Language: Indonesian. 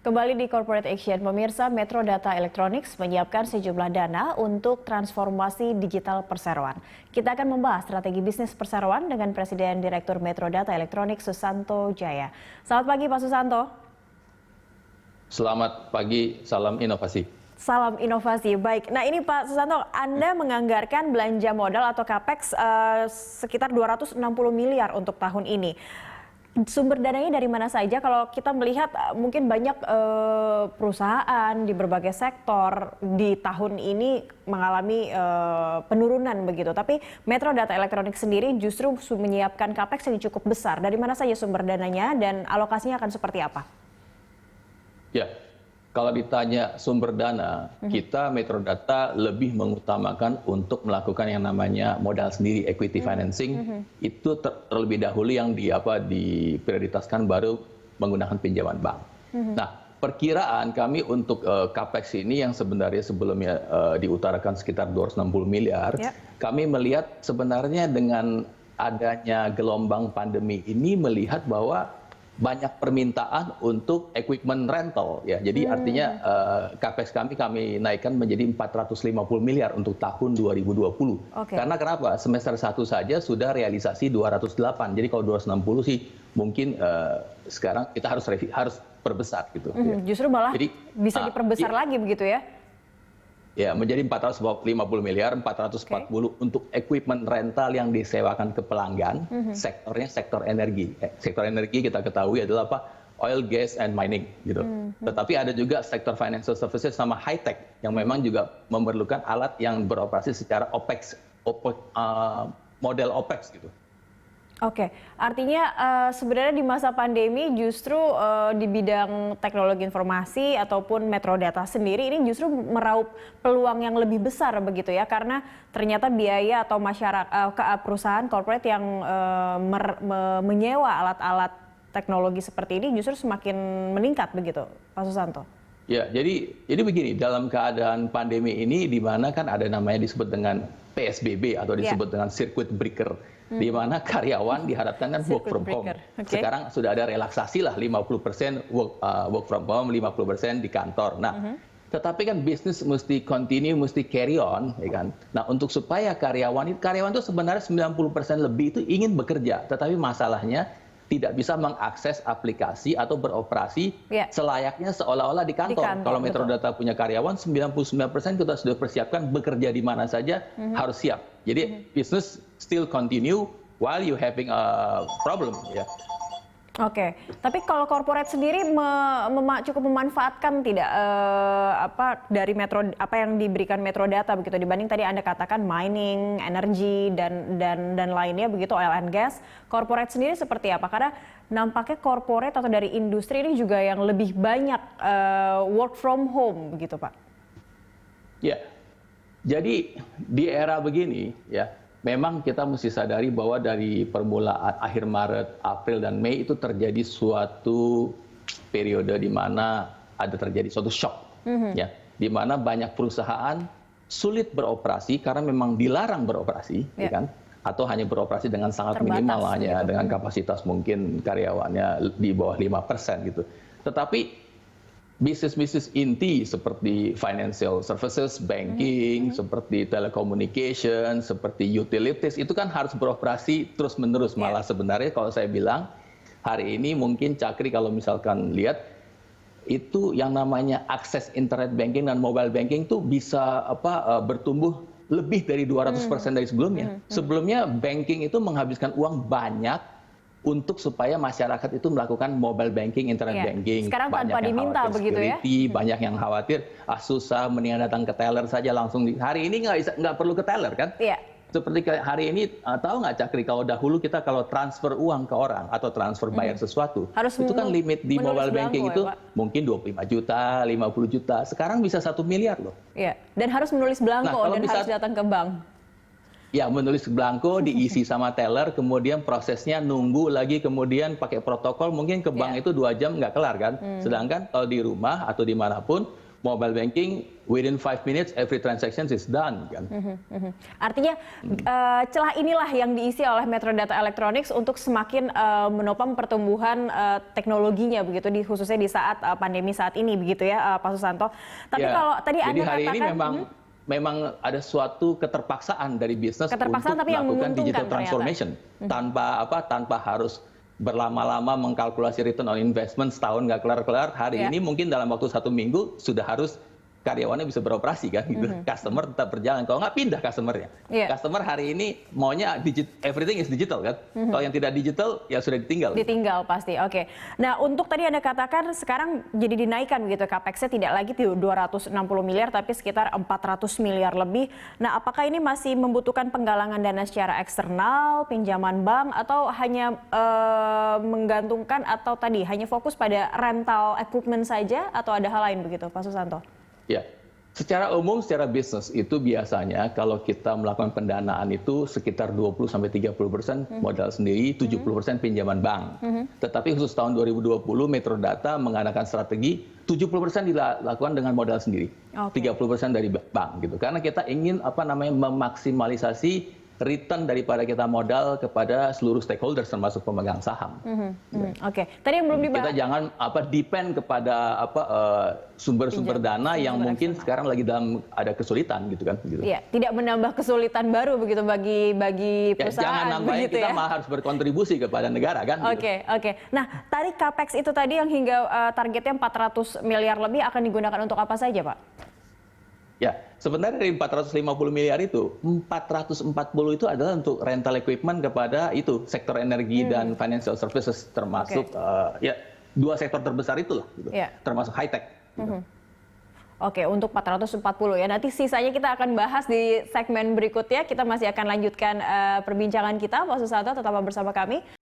Kembali di Corporate Action, pemirsa, Metro Data Electronics menyiapkan sejumlah dana untuk transformasi digital perseroan. Kita akan membahas strategi bisnis perseroan dengan Presiden Direktur Metro Data Electronics Susanto Jaya. Selamat pagi Pak Susanto. Selamat pagi, salam inovasi. Salam inovasi, baik. Nah ini Pak Susanto, Anda menganggarkan belanja modal atau CAPEX sekitar 260 miliar untuk tahun ini. Sumber dananya dari mana saja? Kalau kita melihat mungkin banyak perusahaan di berbagai sektor di tahun ini mengalami penurunan begitu. Tapi Metro Data Electronics sendiri justru menyiapkan CAPEX yang cukup besar. Dari mana saja sumber dananya dan alokasinya akan seperti apa? Ya, kalau ditanya sumber dana, kita Metro Data lebih mengutamakan untuk melakukan yang namanya modal sendiri, equity financing. Itu terlebih dahulu yang diprioritaskan, baru menggunakan pinjaman bank. Nah, perkiraan kami untuk CAPEX ini yang sebenarnya sebelumnya diutarakan sekitar 260 miliar, kami melihat sebenarnya dengan adanya gelombang pandemi ini melihat bahwa banyak permintaan untuk equipment rental, ya. Jadi artinya CAPEX kami naikkan menjadi 450 miliar untuk tahun 2020. Karena kenapa? Semester 1 saja sudah realisasi 208. Jadi kalau 260 sih mungkin sekarang kita harus perbesar gitu. Justru malah jadi, bisa diperbesar lagi begitu ya? Ya, menjadi 450 miliar, 440 untuk equipment rental yang disewakan ke pelanggan. Sektornya sektor energi. Sektor energi kita ketahui adalah apa? Oil, gas, and mining gitu. Tetapi ada juga sektor financial services sama high tech yang memang juga memerlukan alat yang beroperasi secara OPEX, model OPEX gitu. Oke, artinya sebenarnya di masa pandemi justru di bidang teknologi informasi ataupun Metro Data sendiri ini justru meraup peluang yang lebih besar begitu ya, karena ternyata biaya atau perusahaan corporate yang menyewa alat-alat teknologi seperti ini justru semakin meningkat begitu, Pak Susanto. Ya, jadi begini, dalam keadaan pandemi ini di mana kan ada namanya disebut dengan PSBB atau disebut dengan circuit breaker, di mana karyawan diharapkan kan work from home. Sekarang sudah ada relaksasi lah, 50% work from home, 50% di kantor. Nah, tetapi kan bisnis mesti continue, mesti carry on, ya kan. Nah, untuk supaya karyawan itu sebenarnya 90% lebih itu ingin bekerja, tetapi masalahnya tidak bisa mengakses aplikasi atau beroperasi selayaknya seolah-olah di kantor. Kalau Metro Data punya karyawan, 99% kita sudah persiapkan bekerja di mana saja harus siap. Jadi bisnis still continue while you having a problem. Ya. Oke, tapi kalau corporate sendiri cukup memanfaatkan tidak dari apa yang diberikan Metro Data begitu dibanding tadi Anda katakan mining, energi dan lainnya begitu, oil and gas. Corporate sendiri seperti apa? Karena nampaknya corporate atau dari industri ini juga yang lebih banyak work from home begitu, Pak. Ya. Jadi di era begini ya, memang kita mesti sadari bahwa dari permulaan akhir Maret, April, dan Mei itu terjadi suatu periode di mana ada terjadi suatu shock, ya, di mana banyak perusahaan sulit beroperasi karena memang dilarang beroperasi, ya kan, atau hanya beroperasi dengan sangat minimal, hanya dengan kapasitas mungkin karyawannya di bawah 5% gitu. Tetapi bisnis-bisnis inti seperti financial services, banking, seperti telecommunication, seperti utilities, itu kan harus beroperasi terus-menerus. Malah sebenarnya kalau saya bilang, hari ini mungkin Cakri kalau misalkan lihat, itu yang namanya akses internet banking dan mobile banking tuh bisa bertumbuh lebih dari 200% dari sebelumnya. Sebelumnya banking itu menghabiskan uang banyak untuk supaya masyarakat itu melakukan mobile banking, internet banking. Sekarang banyak tanpa yang diminta begitu security, ya? Banyak yang khawatir, susah mendingan datang ke teller saja langsung. Hari ini nggak perlu ke teller kan? Seperti hari ini, tahu nggak Cakri, kalau dahulu kita kalau transfer uang ke orang atau transfer bayar sesuatu, itu kan limit di mobile banking itu mungkin 25 juta, 50 juta. Sekarang bisa 1 miliar loh. Iya, dan harus menulis belangko dan harus datang ke bank. Ya, menulis belangko, diisi sama teller, kemudian prosesnya nunggu lagi, kemudian pakai protokol, mungkin ke bank itu 2 jam nggak kelar kan. Sedangkan kalau di rumah atau dimanapun, mobile banking within 5 minutes every transaction is done kan. Artinya celah inilah yang diisi oleh Metro Data Electronics untuk semakin menopang pertumbuhan teknologinya begitu khususnya di saat pandemi saat ini begitu ya Pak Susanto. Tapi Ya, kalau tadi jadi Anda hari katakan ini memang ada suatu keterpaksaan dari bisnis untuk tapi yang melakukan digital menguntungkan transformation tanpa harus berlama-lama mengkalkulasi return on investment setahun nggak kelar-kelar. Hari ini mungkin dalam waktu 1 minggu sudah harus karyawannya bisa beroperasi kan gitu. Customer tetap berjalan. Kalau nggak pindah customernya. Customer hari ini maunya everything is digital kan. Kalau yang tidak digital ya sudah ditinggal. Ditinggal pasti. Oke. Nah, untuk tadi Anda katakan sekarang jadi dinaikkan begitu CapEx-nya tidak lagi 260 miliar tapi sekitar 400 miliar lebih. Nah, apakah ini masih membutuhkan penggalangan dana secara eksternal, pinjaman bank atau hanya menggantungkan atau tadi hanya fokus pada rental equipment saja atau ada hal lain begitu Pak Susanto? Ya, secara umum, secara bisnis itu biasanya kalau kita melakukan pendanaan itu sekitar 20-30% modal sendiri, 70% pinjaman bank. Tetapi khusus tahun 2020 Metro Data mengadakan strategi 70% dilakukan dengan modal sendiri, 30% dari bank gitu. Karena kita ingin memaksimalisasi return daripada kita modal kepada seluruh stakeholders termasuk pemegang saham. Oke. Tadi yang belum dibahas. Kita jangan depend kepada sumber-sumber dana yang mungkin sekarang lagi ada kesulitan gitu kan. Gitu. Iya, tidak menambah kesulitan baru begitu bagi perusahaan. Jangan nambahin begitu kita ya? harus berkontribusi kepada negara kan. Oke. Nah, tadi capex itu tadi yang hingga targetnya 400 miliar lebih akan digunakan untuk apa saja, Pak? Ya, sebenarnya dari 450 miliar itu, 440 itu adalah untuk rental equipment kepada sektor energi dan financial services termasuk dua sektor terbesar itulah, gitu. Termasuk high tech. Gitu. Oke, untuk 440 ya. Nanti sisanya kita akan bahas di segmen berikutnya. Kita masih akan lanjutkan perbincangan kita, Pak Susanto, tetaplah bersama kami.